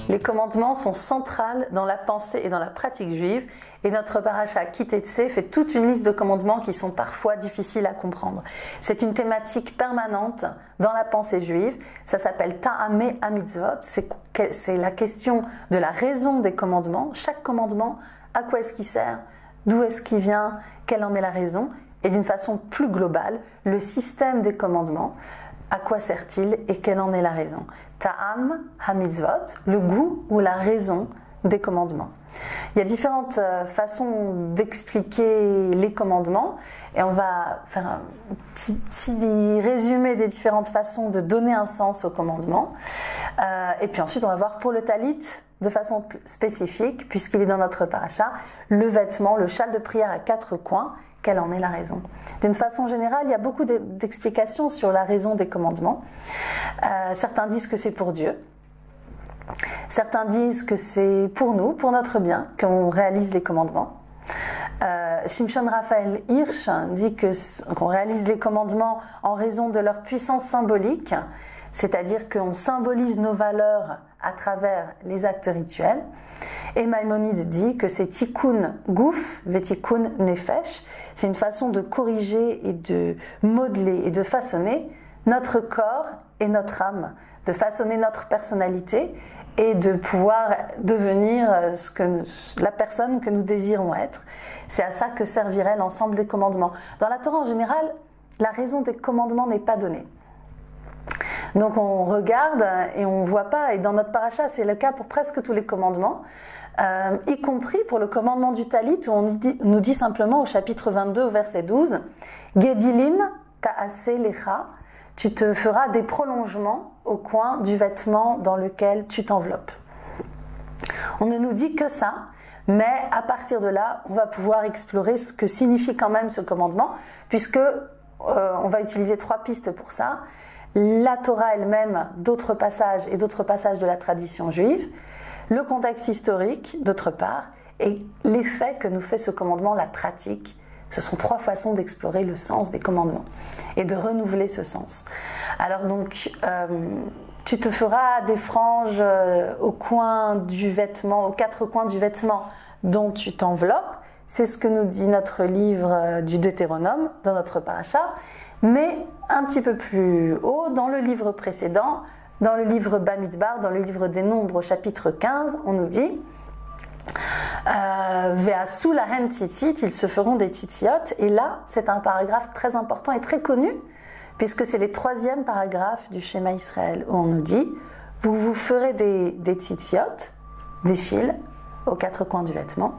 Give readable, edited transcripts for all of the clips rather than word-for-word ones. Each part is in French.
Les commandements sont centrales dans la pensée et dans la pratique juive, et notre paracha Kitetsé fait toute une liste de commandements qui sont parfois difficiles à comprendre. C'est une thématique permanente dans la pensée juive, ça s'appelle Ta'ameh HaMitzvot, c'est la question de la raison des commandements, chaque commandement, à quoi est-ce qu'il sert, d'où est-ce qu'il vient, quelle en est la raison, et d'une façon plus globale, le système des commandements, à quoi sert-il et quelle en est la raison. Ta'am HaMitzvot, le goût ou la raison des commandements. Il y a différentes façons d'expliquer les commandements et on va faire un petit résumé des différentes façons de donner un sens aux commandements. Et puis ensuite on va voir pour le talit de façon spécifique, puisqu'il est dans notre paracha, le vêtement, le châle de prière à 4 coins. Quelle en est la raison? D'une façon générale, il y a beaucoup d'explications sur la raison des commandements. Certains disent que c'est pour Dieu. Certains disent que c'est pour nous, pour notre bien, qu'on réalise les commandements. Shimshon Raphaël Hirsch dit qu'on réalise les commandements en raison de leur puissance symbolique, c'est-à-dire qu'on symbolise nos valeurs à travers les actes rituels. Et Maïmonide dit que c'est tikkun gouf vetikun nefesh, c'est une façon de corriger et de modeler et de façonner notre corps et notre âme, de façonner notre personnalité et de pouvoir devenir la personne que nous désirons être. C'est à ça que servirait l'ensemble des commandements. Dans la Torah en général, la raison des commandements n'est pas donnée. Donc on regarde et on ne voit pas, et dans notre paracha c'est le cas pour presque tous les commandements, y compris pour le commandement du talit où on nous dit simplement au chapitre 22 au verset 12 Gedilim ta'ase lecha, tu te feras des prolongements au coin du vêtement dans lequel tu t'enveloppes. On ne nous dit que ça, mais à partir de là on va pouvoir explorer ce que signifie quand même ce commandement, puisque on va utiliser 3 pistes pour ça. La Torah elle-même, d'autres passages et d'autres passages de la tradition juive, le contexte historique d'autre part, et l'effet que nous fait ce commandement, la pratique. Ce sont 3 façons d'explorer le sens des commandements et de renouveler ce sens. Alors donc, tu te feras des franges au coin du vêtement, aux 4 coins du vêtement dont tu t'enveloppes. C'est ce que nous dit notre livre du Deutéronome dans notre paracha. Mais un petit peu plus haut, dans le livre précédent, dans le livre Bamidbar, dans le livre des Nombres au chapitre 15, on nous dit Ve'asu lahem tzitzit, ils se feront des tzitziot. Et là, c'est un paragraphe très important et très connu, puisque c'est le 3e paragraphe du Shema Israël, où on nous dit vous vous ferez des tzitziot, des fils, aux 4 coins du vêtement,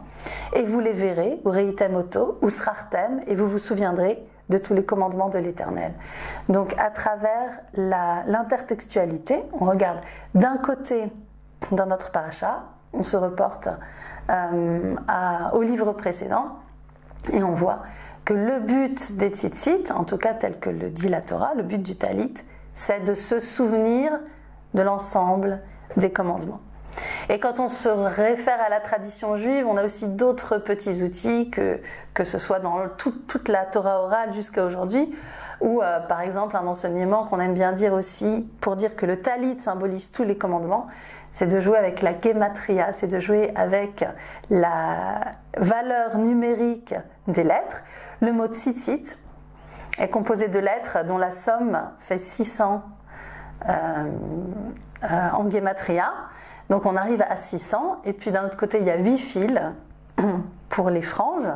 et vous les verrez, ou reitem oto, ou srartem, et vous vous souviendrez de tous les commandements de l'Éternel. Donc à travers l'intertextualité, on regarde d'un côté dans notre paracha, on se reporte au livre précédent et on voit que le but des tzitzit, en tout cas tel que le dit la Torah, le but du talit, c'est de se souvenir de l'ensemble des commandements. Et quand on se réfère à la tradition juive, on a aussi d'autres petits outils, que ce soit dans toute la Torah orale jusqu'à aujourd'hui, ou par exemple un enseignement qu'on aime bien dire aussi, pour dire que le talit symbolise tous les commandements, c'est de jouer avec la gematria, c'est de jouer avec la valeur numérique des lettres. Le mot tzitzit est composé de lettres dont la somme fait 600 en gematria. Donc on arrive à 600, et puis d'un autre côté il y a 8 fils pour les franges,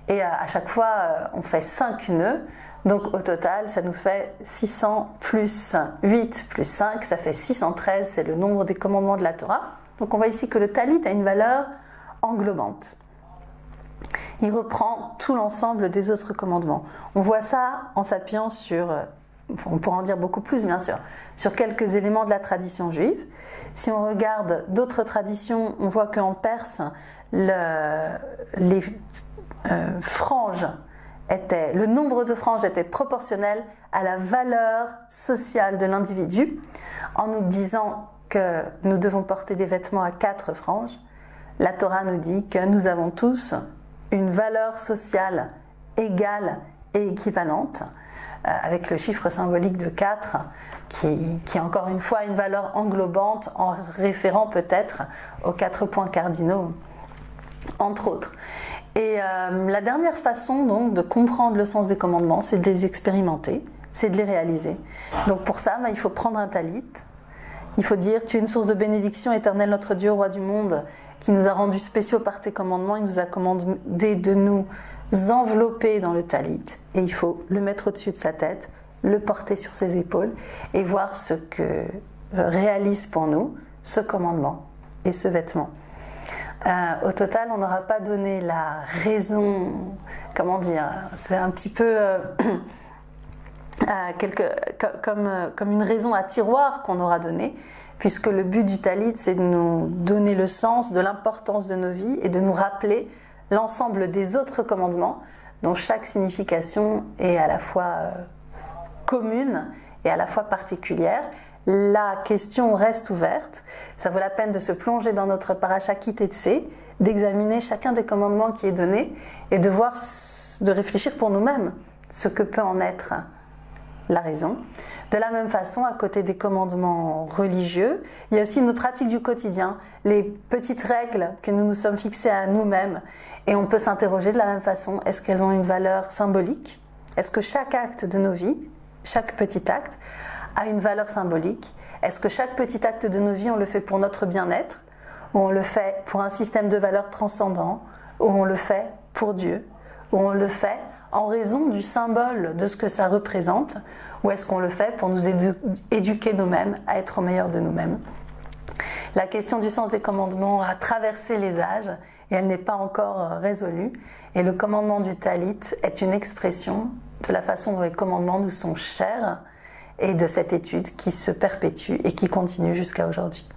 et à chaque fois on fait 5 nœuds, donc au total ça nous fait 600 plus 8 plus 5, ça fait 613, c'est le nombre des commandements de la Torah. Donc on voit ici que le talit a une valeur englobante. Il reprend tout l'ensemble des autres commandements. On voit ça en s'appuyant sur, on pourra en dire beaucoup plus bien sûr, sur quelques éléments de la tradition juive. Si on regarde d'autres traditions, on voit qu'en Perse, les franges le nombre de franges était proportionnel à la valeur sociale de l'individu, en nous disant que nous devons porter des vêtements à 4 franges. La Torah nous dit que nous avons tous une valeur sociale égale et équivalente, avec le chiffre symbolique de 4, qui est encore une fois une valeur englobante en référant peut-être aux 4 points cardinaux, entre autres. Et la dernière façon donc de comprendre le sens des commandements, c'est de les expérimenter, c'est de les réaliser. Donc pour ça, il faut prendre un talit, il faut dire « Tu es une source de bénédiction, éternel notre Dieu, roi du monde, qui nous a rendus spéciaux par tes commandements, il nous a commandé de nous envelopper dans le talit. » Et il faut le mettre au-dessus de sa tête, le porter sur ses épaules et voir ce que réalise pour nous ce commandement et ce vêtement. Au total, on n'aura pas donné la raison, comment dire, c'est un petit peu comme une raison à tiroir qu'on aura donnée, puisque le but du talit, c'est de nous donner le sens de l'importance de nos vies et de nous rappeler l'ensemble des autres commandements dont chaque signification est à la fois commune et à la fois particulière. La question reste ouverte. Ça vaut la peine de se plonger dans notre parasha Ki-Tetsé, d'examiner chacun des commandements qui est donné et de voir, de réfléchir pour nous-mêmes ce que peut en être la raison. De la même façon, à côté des commandements religieux, il y a aussi nos pratiques du quotidien, les petites règles que nous nous sommes fixées à nous-mêmes. Et on peut s'interroger de la même façon, est-ce qu'elles ont une valeur symbolique? Est-ce que chaque acte de nos vies, chaque petit acte, a une valeur symbolique? Est-ce que chaque petit acte de nos vies, on le fait pour notre bien-être, ou on le fait pour un système de valeurs transcendant, ou on le fait pour Dieu, ou on le fait en raison du symbole de ce que ça représente, ou est-ce qu'on le fait pour nous éduquer nous-mêmes à être au meilleur de nous-mêmes? La question du sens des commandements a traversé les âges et elle n'est pas encore résolue. Et le commandement du talit est une expression de la façon dont les commandements nous sont chers et de cette étude qui se perpétue et qui continue jusqu'à aujourd'hui.